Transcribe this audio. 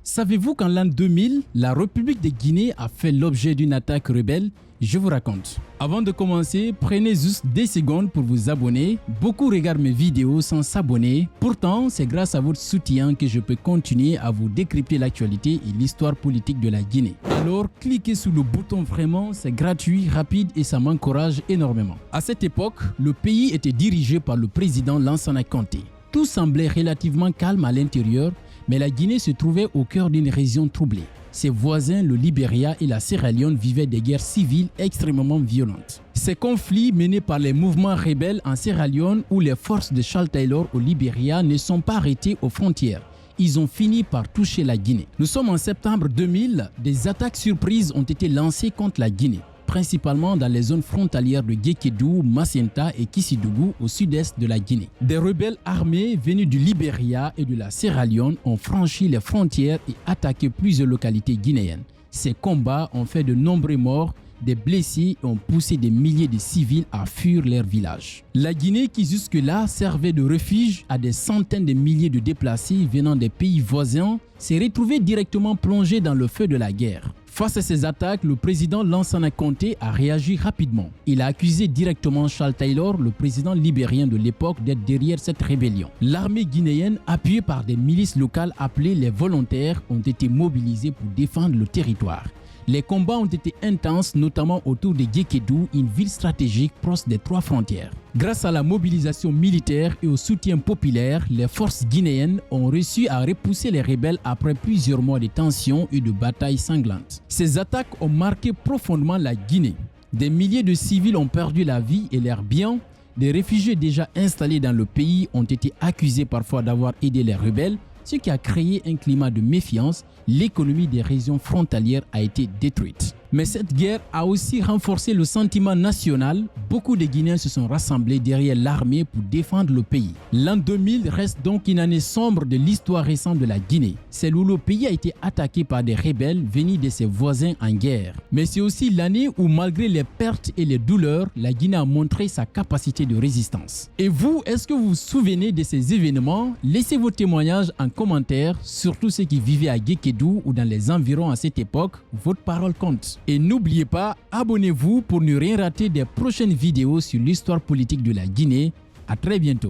Savez-vous qu'en l'an 2000, la République de Guinée a fait l'objet d'une attaque rebelle? Je vous raconte. Avant de commencer, prenez juste des secondes pour vous abonner. Beaucoup regardent mes vidéos sans s'abonner. Pourtant, c'est grâce à votre soutien que je peux continuer à vous décrypter l'actualité et l'histoire politique de la Guinée. Alors, cliquez sur le bouton vraiment, c'est gratuit, rapide et ça m'encourage énormément. À cette époque, le pays était dirigé par le président Lansana Conté. Tout semblait relativement calme à l'intérieur, mais la Guinée se trouvait au cœur d'une région troublée. Ses voisins, le Libéria et la Sierra Leone, vivaient des guerres civiles extrêmement violentes. Ces conflits menés par les mouvements rebelles en Sierra Leone ou les forces de Charles Taylor au Libéria ne sont pas arrêtés aux frontières. Ils ont fini par toucher la Guinée. Nous sommes en septembre 2000, des attaques surprises ont été lancées contre la Guinée, principalement dans les zones frontalières de Guékédou, Macenta et Kissidougou au sud-est de la Guinée. Des rebelles armés venus du Libéria et de la Sierra Leone ont franchi les frontières et attaqué plusieurs localités guinéennes. Ces combats ont fait de nombreux morts, des blessés et ont poussé des milliers de civils à fuir leurs villages. La Guinée, qui jusque-là servait de refuge à des centaines de milliers de déplacés venant des pays voisins, s'est retrouvée directement plongée dans le feu de la guerre. Face à ces attaques, le président Lansana Conté a réagi rapidement. Il a accusé directement Charles Taylor, le président libérien de l'époque, d'être derrière cette rébellion. L'armée guinéenne, appuyée par des milices locales appelées les volontaires, ont été mobilisées pour défendre le territoire. Les combats ont été intenses, notamment autour de Guékédou, une ville stratégique proche des trois frontières. Grâce à la mobilisation militaire et au soutien populaire, les forces guinéennes ont réussi à repousser les rebelles après plusieurs mois de tensions et de batailles sanglantes. Ces attaques ont marqué profondément la Guinée. Des milliers de civils ont perdu la vie et leurs biens. Des réfugiés déjà installés dans le pays ont été accusés parfois d'avoir aidé les rebelles, ce qui a créé un climat de méfiance. L'économie des régions frontalières a été détruite. Mais cette guerre a aussi renforcé le sentiment national. Beaucoup de Guinéens se sont rassemblés derrière l'armée pour défendre le pays. L'an 2000 reste donc une année sombre de l'histoire récente de la Guinée. C'est où le pays a été attaqué par des rebelles venus de ses voisins en guerre. Mais c'est aussi l'année où, malgré les pertes et les douleurs, la Guinée a montré sa capacité de résistance. Et vous, est-ce que vous vous souvenez de ces événements? Laissez vos témoignages en commentaire, surtout ceux qui vivaient à Guékédou ou dans les environs à cette époque. Votre parole compte. Et n'oubliez pas, abonnez-vous pour ne rien rater des prochaines vidéos sur l'histoire politique de la Guinée. À très bientôt.